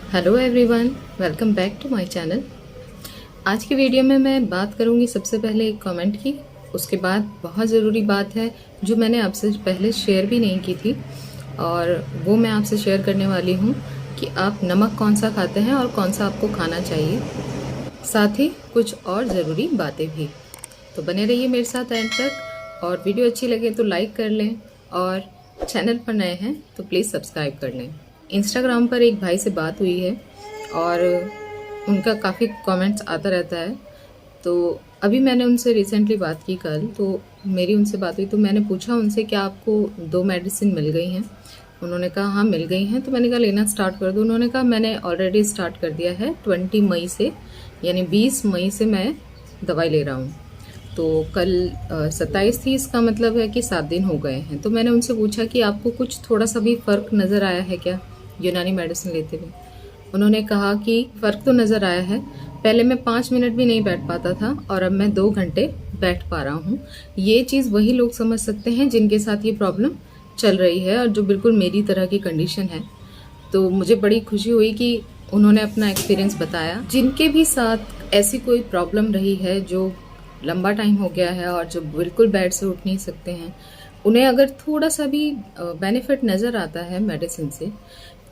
Hello everyone, welcome back to my channel. आज की video में मैं बात करूंगी सबसे पहले एक कमेंट की। उसके बाद बहुत ज़रूरी बात है जो मैंने आपसे पहले शेयर भी नहीं की थी, और वो मैं आपसे शेयर करने वाली हूँ कि आप नमक कौन सा खाते हैं और कौन सा आपको खाना चाहिए, साथ ही कुछ और ज़रूरी बातें भी। तो बने रहिए मेरे साथ एंड तक, और वीडियो अच्छी लगे तो लाइक कर लें, और चैनल पर नए हैं तो प्लीज़ सब्सक्राइब कर लें। इंस्टाग्राम पर एक भाई से बात हुई है और उनका काफ़ी कमेंट्स आता रहता है। तो अभी मैंने उनसे रिसेंटली बात की कल, तो मेरी उनसे बात हुई तो मैंने पूछा उनसे क्या आपको 2 मेडिसिन मिल गई हैं। उन्होंने कहा हाँ मिल गई हैं। तो मैंने कहा लेना स्टार्ट कर दो। उन्होंने कहा मैंने ऑलरेडी स्टार्ट कर दिया है 20 मई से, यानी 20 मई से मैं दवाई ले रहा हूँ। तो कल 27 थी, इसका मतलब है कि 7 दिन हो गए हैं। तो मैंने उनसे पूछा कि आपको कुछ थोड़ा सा भी फ़र्क नज़र आया है क्या यूनानी मेडिसिन लेते हुए। उन्होंने कहा कि फ़र्क तो नज़र आया है, पहले मैं 5 मिनट भी नहीं बैठ पाता था और अब मैं 2 घंटे बैठ पा रहा हूँ। ये चीज़ वही लोग समझ सकते हैं जिनके साथ ये प्रॉब्लम चल रही है और जो बिल्कुल मेरी तरह की कंडीशन है। तो मुझे बड़ी खुशी हुई कि उन्होंने अपना एक्सपीरियंस बताया। जिनके भी साथ ऐसी कोई प्रॉब्लम रही है जो लंबा टाइम हो गया है और जो बिल्कुल बेड से उठ नहीं सकते हैं, उन्हें अगर थोड़ा सा भी बेनिफिट नज़र आता है मेडिसिन से,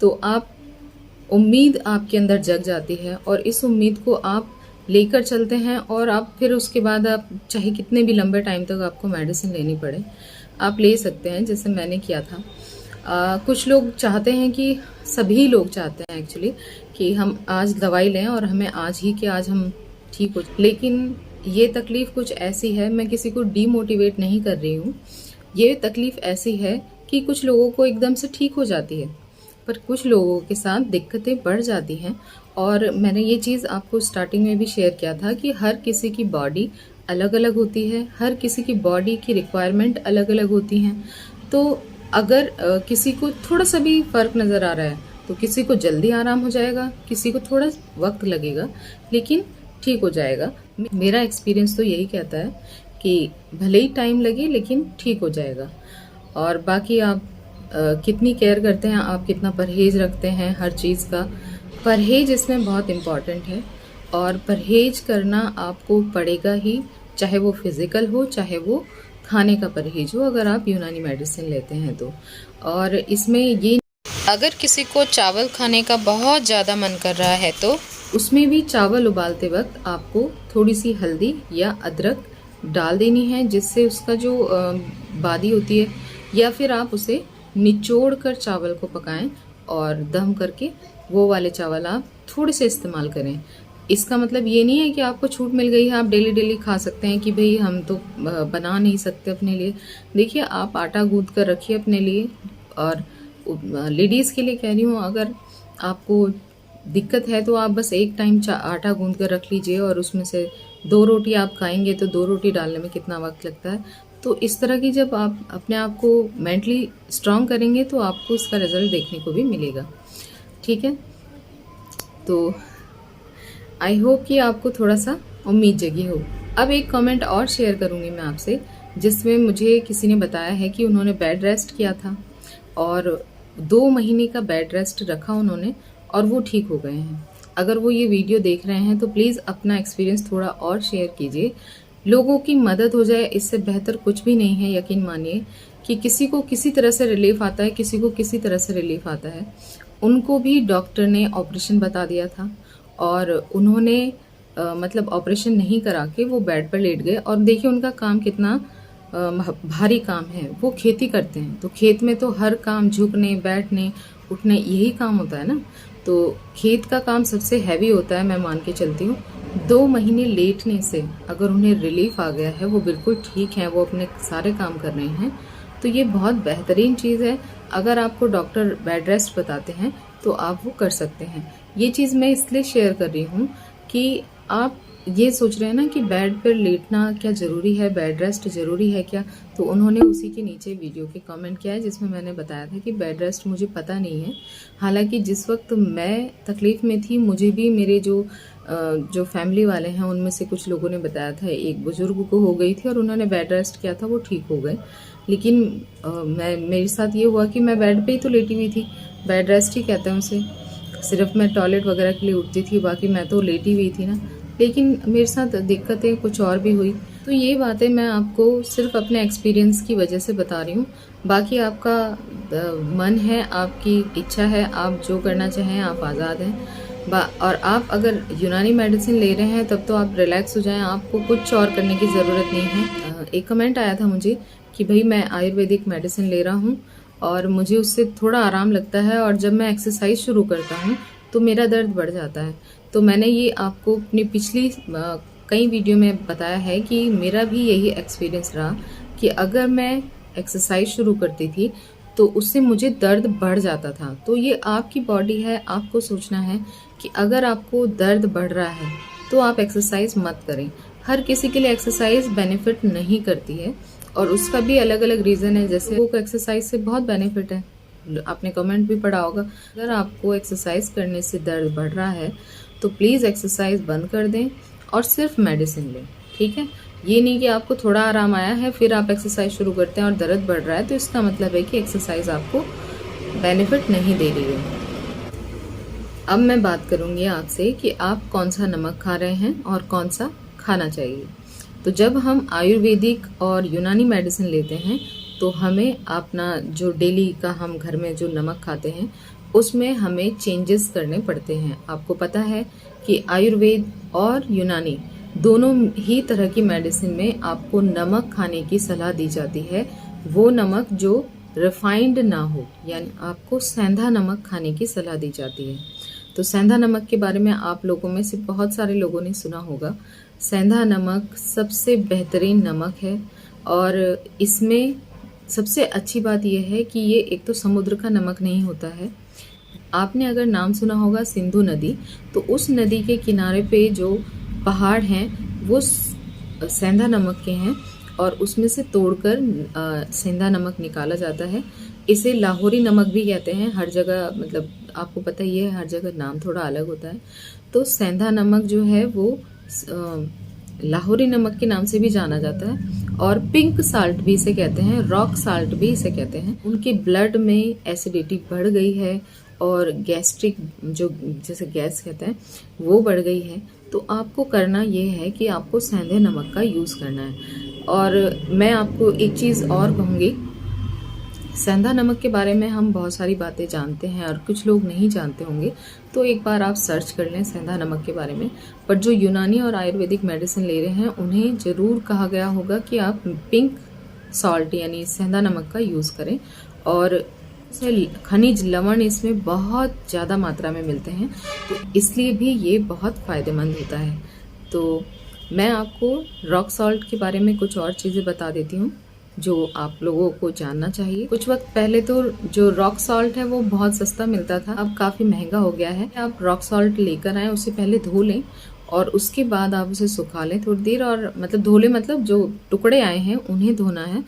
तो आप उम्मीद आपके अंदर जग जाती है और इस उम्मीद को आप लेकर चलते हैं, और आप फिर उसके बाद आप चाहे कितने भी लंबे टाइम तक आपको मेडिसिन लेनी पड़े, आप ले सकते हैं, जैसे मैंने किया था। कुछ लोग चाहते हैं कि, सभी लोग चाहते हैं एक्चुअली, कि हम आज दवाई लें और हमें आज ही कि आज हम ठीक हो। लेकिन ये तकलीफ़ कुछ ऐसी है, मैं किसी को डीमोटिवेट नहीं कर रही हूँ। ये तकलीफ़ ऐसी है कि कुछ लोगों को एकदम से ठीक हो जाती है, पर कुछ लोगों के साथ दिक्कतें बढ़ जाती हैं। और मैंने ये चीज़ आपको स्टार्टिंग में भी शेयर किया था कि हर किसी की बॉडी अलग अलग होती है, हर किसी की बॉडी की रिक्वायरमेंट अलग अलग होती हैं। तो अगर किसी को थोड़ा सा भी फ़र्क नज़र आ रहा है तो किसी को जल्दी आराम हो जाएगा, किसी को थोड़ा वक्त लगेगा, लेकिन ठीक हो जाएगा। मेरा एक्सपीरियंस तो यही कहता है कि भले ही टाइम लगे लेकिन ठीक हो जाएगा। और बाकी आप कितनी केयर करते हैं, आप कितना परहेज रखते हैं हर चीज़ का, परहेज इसमें बहुत इम्पॉर्टेंट है। और परहेज करना आपको पड़ेगा ही, चाहे वो फिज़िकल हो चाहे वो खाने का परहेज हो, अगर आप यूनानी मेडिसिन लेते हैं तो। और इसमें ये, अगर किसी को चावल खाने का बहुत ज़्यादा मन कर रहा है तो उसमें भी चावल उबालते वक्त आपको थोड़ी सी हल्दी या अदरक डाल देनी है, जिससे उसका जो बादी होती है, या फिर आप उसे निचोड़ कर चावल को पकाएं और दम करके वो वाले चावल आप थोड़े से इस्तेमाल करें। इसका मतलब ये नहीं है कि आपको छूट मिल गई है, आप डेली डेली खा सकते हैं कि भाई हम तो बना नहीं सकते अपने लिए। देखिए, आप आटा गूंथ कर रखिए अपने लिए, और लेडीज़ के लिए कह रही हूँ, अगर आपको दिक्कत है तो आप बस एक टाइम आटा गूंथ कर रख लीजिए, और उसमें से 2 रोटी आप खाएंगे तो 2 रोटी डालने में कितना वक्त लगता है। तो इस तरह की जब आप अपने आप को मेंटली स्ट्रांग करेंगे तो आपको इसका रिजल्ट देखने को भी मिलेगा। ठीक है, तो आई होप कि आपको थोड़ा सा उम्मीद जगी हो। अब एक कमेंट और शेयर करूंगी मैं आपसे, जिसमें मुझे किसी ने बताया है कि उन्होंने बेड रेस्ट किया था और 2 महीने का बेड रेस्ट रखा उन्होंने, और वो ठीक हो गए हैं। अगर वो ये वीडियो देख रहे हैं तो प्लीज़ अपना एक्सपीरियंस थोड़ा और शेयर कीजिए। लोगों की मदद हो जाए, इससे बेहतर कुछ भी नहीं है। यकीन मानिए कि किसी को किसी तरह से रिलीफ आता है, किसी को किसी तरह से रिलीफ आता है। उनको भी डॉक्टर ने ऑपरेशन बता दिया था, और उन्होंने मतलब ऑपरेशन नहीं करा के वो बेड पर लेट गए। और देखिए उनका काम कितना भारी काम है। वो खेती करते हैं, तो खेत में तो हर काम, झुकने बैठने उठने, यही काम होता है ना। तो खेत का काम सबसे हैवी होता है, मैं मान के चलती हूँ। 2 महीने लेटने से अगर उन्हें रिलीफ आ गया है, वो बिल्कुल ठीक है, वो अपने सारे काम कर रहे हैं, तो ये बहुत बेहतरीन चीज़ है। अगर आपको डॉक्टर बेड रेस्ट बताते हैं तो आप वो कर सकते हैं। ये चीज़ मैं इसलिए शेयर कर रही हूँ कि आप ये सोच रहे हैं ना कि बेड पर लेटना क्या ज़रूरी है, बेड रेस्ट ज़रूरी है क्या। तो उन्होंने उसी के नीचे वीडियो के कमेंट किया है, जिसमें मैंने बताया था कि बेड रेस्ट मुझे पता नहीं है। हालांकि जिस वक्त मैं तकलीफ़ में थी, मुझे भी मेरे जो फैमिली वाले हैं उनमें से कुछ लोगों ने बताया था। एक बुजुर्ग को हो गई थी और उन्होंने बेड रेस्ट किया था, वो ठीक हो गए। लेकिन मेरे साथ ये हुआ कि मैं बेड पे ही तो लेटी हुई थी, बेड रेस्ट ही कहते हैं उसे। सिर्फ मैं टॉयलेट वगैरह के लिए उठती थी, बाकी मैं तो लेटी हुई थी ना। लेकिन मेरे साथ दिक्कतें कुछ और भी हुई। तो ये बातें मैं आपको सिर्फ अपने एक्सपीरियंस की वजह से बता रही हूँ। बाकी आपका मन है, आपकी इच्छा है, आप जो करना चाहें आप आज़ाद हैं। और आप अगर यूनानी मेडिसिन ले रहे हैं तब तो आप रिलैक्स हो जाएं, आपको कुछ और करने की ज़रूरत नहीं है। एक कमेंट आया था मुझे कि भाई मैं आयुर्वेदिक मेडिसिन ले रहा हूँ और मुझे उससे थोड़ा आराम लगता है, और जब मैं एक्सरसाइज शुरू करता हूँ तो मेरा दर्द बढ़ जाता है। तो मैंने ये आपको अपनी पिछली कई वीडियो में बताया है कि मेरा भी यही एक्सपीरियंस रहा कि अगर मैं एक्सरसाइज शुरू करती थी तो उससे मुझे दर्द बढ़ जाता था। तो ये आपकी बॉडी है, आपको सोचना है कि अगर आपको दर्द बढ़ रहा है तो आप एक्सरसाइज मत करें। हर किसी के लिए एक्सरसाइज बेनिफिट नहीं करती है और उसका भी अलग अलग रीज़न है। जैसे वो एक्सरसाइज से बहुत बेनिफिट है, आपने कमेंट भी पढ़ा होगा। अगर आपको एक्सरसाइज करने से दर्द बढ़ रहा है तो प्लीज़ एक्सरसाइज बंद कर दें और सिर्फ मेडिसिन लें, ठीक है। ये नहीं कि आपको थोड़ा आराम आया है फिर आप एक्सरसाइज शुरू करते हैं और दर्द बढ़ रहा है, तो इसका मतलब है कि एक्सरसाइज आपको बेनिफिट नहीं दे रही है। अब मैं बात करूंगी आपसे कि आप कौन सा नमक खा रहे हैं और कौन सा खाना चाहिए। तो जब हम आयुर्वेदिक और यूनानी मेडिसिन लेते हैं तो हमें अपना जो डेली का हम घर में जो नमक खाते हैं उसमें हमें चेंजेस करने पड़ते हैं। आपको पता है कि आयुर्वेद और यूनानी दोनों ही तरह की मेडिसिन में आपको नमक खाने की सलाह दी जाती है, वो नमक जो रिफाइंड ना हो, यानी आपको सेंधा नमक खाने की सलाह दी जाती है। तो सेंधा नमक के बारे में आप लोगों में से बहुत सारे लोगों ने सुना होगा। सेंधा नमक सबसे बेहतरीन नमक है और इसमें सबसे अच्छी बात यह है कि ये एक तो समुद्र का नमक नहीं होता है। आपने अगर नाम सुना होगा सिंधु नदी, तो उस नदी के किनारे पे जो पहाड़ हैं वो सेंधा नमक के हैं और उसमें से तोड़कर सेंधा नमक निकाला जाता है। इसे लाहौरी नमक भी कहते हैं। हर जगह मतलब आपको पता ही है, हर जगह नाम थोड़ा अलग होता है। तो सेंधा नमक जो है वो लाहौरी नमक के नाम से भी जाना जाता है और पिंक साल्ट भी इसे कहते हैं, रॉक साल्ट भी इसे कहते हैं। उनके ब्लड में एसिडिटी बढ़ गई है और गैस्ट्रिक जो जैसे गैस कहते हैं वो बढ़ गई है। तो आपको करना ये है कि आपको सेंधे नमक का यूज़ करना है। और मैं आपको एक चीज़ और कहूँगी, सेंधा नमक के बारे में हम बहुत सारी बातें जानते हैं और कुछ लोग नहीं जानते होंगे, तो एक बार आप सर्च कर लें सेंधा नमक के बारे में। पर जो यूनानी और आयुर्वेदिक मेडिसिन ले रहे हैं उन्हें ज़रूर कहा गया होगा कि आप पिंक सॉल्ट यानी सेंधा नमक का यूज़ करें, और खनिज लवण इसमें बहुत ज़्यादा मात्रा में मिलते हैं, तो इसलिए भी ये बहुत फ़ायदेमंद होता है। तो मैं आपको रॉक सॉल्ट के बारे में कुछ और चीज़ें बता देती हूँ जो आप लोगों को जानना चाहिए। कुछ वक्त पहले तो जो रॉक सॉल्ट है वो बहुत सस्ता मिलता था, अब काफ़ी महंगा हो गया है। आप रॉक सॉल्ट लेकर आए, उसे पहले धो लें और उसके बाद आप उसे सुखा लें थोड़ी देर, और मतलब धो लें मतलब जो टुकड़े आए हैं उन्हें धोना है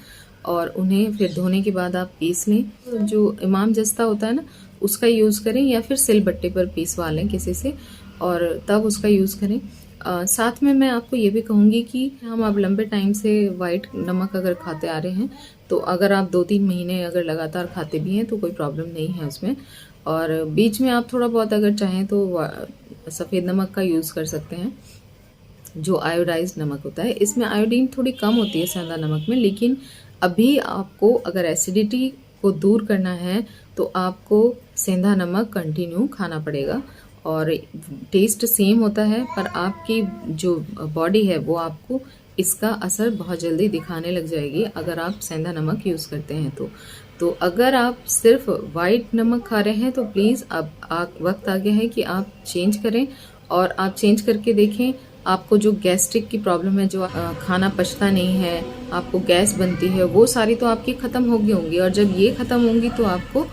और उन्हें फिर धोने के बाद आप पीस लें। तो जो इमाम जस्ता होता है ना उसका यूज़ करें या फिर सिलबट्टे पर पीसवा लें किसी से और तब उसका यूज़ करें। साथ में मैं आपको ये भी कहूँगी कि हम अब लंबे टाइम से वाइट नमक अगर खाते आ रहे हैं, तो अगर आप 2-3 महीने अगर लगातार खाते भी हैं तो कोई प्रॉब्लम नहीं है उसमें। और बीच में आप थोड़ा बहुत अगर चाहें तो सफ़ेद नमक का यूज़ कर सकते हैं, जो आयोडाइज्ड नमक होता है। इसमें आयोडीन थोड़ी कम होती है सेंधा नमक में, लेकिन अभी आपको अगर एसिडिटी को दूर करना है तो आपको सेंधा नमक कंटिन्यू खाना पड़ेगा। और टेस्ट सेम होता है, पर आपकी जो बॉडी है वो आपको इसका असर बहुत जल्दी दिखाने लग जाएगी अगर आप सेंधा नमक यूज़ करते हैं तो अगर आप सिर्फ वाइट नमक खा रहे हैं तो प्लीज़ अब वक्त आ गया है कि आप चेंज करें, और आप चेंज करके देखें। आपको जो गैस्ट्रिक की प्रॉब्लम है, जो खाना पचता नहीं है, आपको गैस बनती है, वो सारी तो आपकी ख़त्म होंगी और जब ये ख़त्म होंगी तो आपको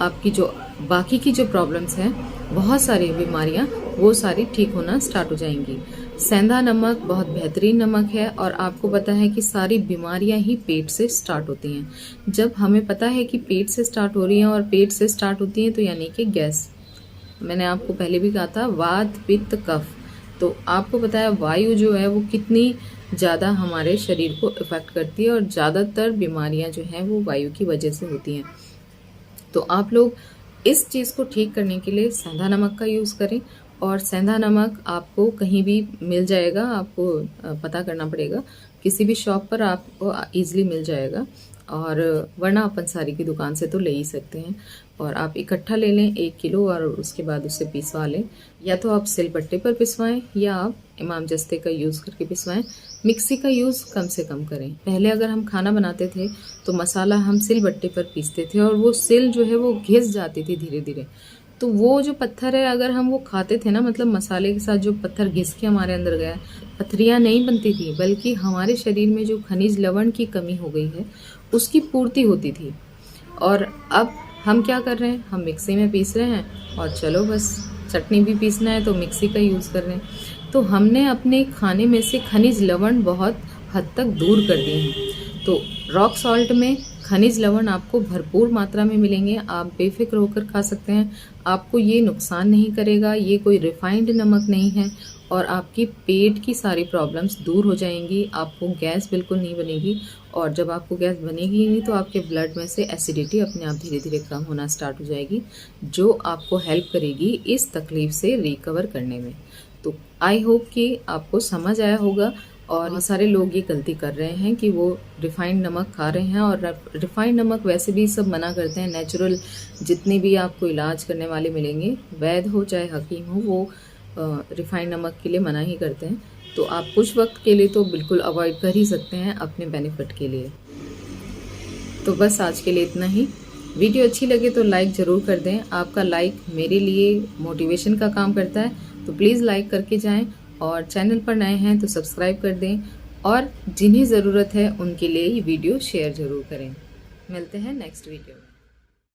आपकी जो बाकी की जो प्रॉब्लम्स हैं, बहुत सारी बीमारियां, वो सारी ठीक होना स्टार्ट हो जाएंगी। सेंधा नमक बहुत बेहतरीन नमक है और आपको पता है कि सारी बीमारियां ही पेट से स्टार्ट होती हैं। जब हमें पता है कि पेट से स्टार्ट हो रही हैं और पेट से स्टार्ट होती हैं तो यानी कि गैस, मैंने आपको पहले भी कहा था वात पित्त कफ, तो आपको पता है वायु जो है वो कितनी ज़्यादा हमारे शरीर को इफेक्ट करती है और ज़्यादातर बीमारियां जो हैं वो वायु की वजह से होती हैं। तो आप लोग इस चीज़ को ठीक करने के लिए सेंधा नमक का यूज़ करें, और सेंधा नमक आपको कहीं भी मिल जाएगा, आपको पता करना पड़ेगा, किसी भी शॉप पर आपको ईज़िली मिल जाएगा, और वरना आप पंसारी की दुकान से तो ले ही सकते हैं। और आप इकट्ठा ले लें 1 किलो और उसके बाद उसे पिसवा लें, या तो आप सिलबट्टे पर पिसवाएं या आप इमाम जस्ते का यूज़ करके पिसवाएं। मिक्सी का यूज़ कम से कम करें। पहले अगर हम खाना बनाते थे तो मसाला हम सिलबट्टे पर पीसते थे और वो सिल जो है वो घिस जाती थी धीरे धीरे। तो वो जो पत्थर है अगर हम वो खाते थे ना, मतलब मसाले के साथ जो पत्थर घिस के हमारे अंदर गया, पथरियाँ नहीं बनती थी, बल्कि हमारे शरीर में जो खनिज लवण की कमी हो गई है उसकी पूर्ति होती थी। और अब हम क्या कर रहे हैं, हम मिक्सी में पीस रहे हैं, और चलो बस चटनी भी पीसना है तो मिक्सी का यूज़ कर रहे हैं। तो हमने अपने खाने में से खनिज लवण बहुत हद तक दूर कर दिए हैं। तो रॉक सॉल्ट में खनिज लवण आपको भरपूर मात्रा में मिलेंगे, आप बेफिक्र होकर खा सकते हैं। आपको ये नुकसान नहीं करेगा, ये कोई रिफाइंड नमक नहीं है, और आपकी पेट की सारी प्रॉब्लम्स दूर हो जाएंगी। आपको गैस बिल्कुल नहीं बनेगी, और जब आपको गैस बनेगी ही नहीं तो आपके ब्लड में से एसिडिटी अपने आप धीरे धीरे कम होना स्टार्ट हो जाएगी, जो आपको हेल्प करेगी इस तकलीफ से रिकवर करने में। तो आई होप कि आपको समझ आया होगा। और बहुत सारे लोग ये गलती कर रहे हैं कि वो रिफाइंड नमक खा रहे हैं, और रिफाइंड नमक वैसे भी सब मना करते हैं। नेचुरल जितने भी आपको इलाज करने वाले मिलेंगे, वैद्य हो चाहे हकीम हो, वो रिफाइंड नमक के लिए मना ही करते हैं। तो आप कुछ वक्त के लिए तो बिल्कुल अवॉइड कर ही सकते हैं अपने बेनिफिट के लिए। तो बस आज के लिए इतना ही। वीडियो अच्छी लगे तो लाइक ज़रूर कर दें। आपका लाइक मेरे लिए मोटिवेशन का काम करता है, तो प्लीज़ लाइक करके जाएं, और चैनल पर नए हैं तो सब्सक्राइब कर दें, और जिन्हें ज़रूरत है उनके लिए ये वीडियो शेयर ज़रूर करें। मिलते हैं नेक्स्ट वीडियो में।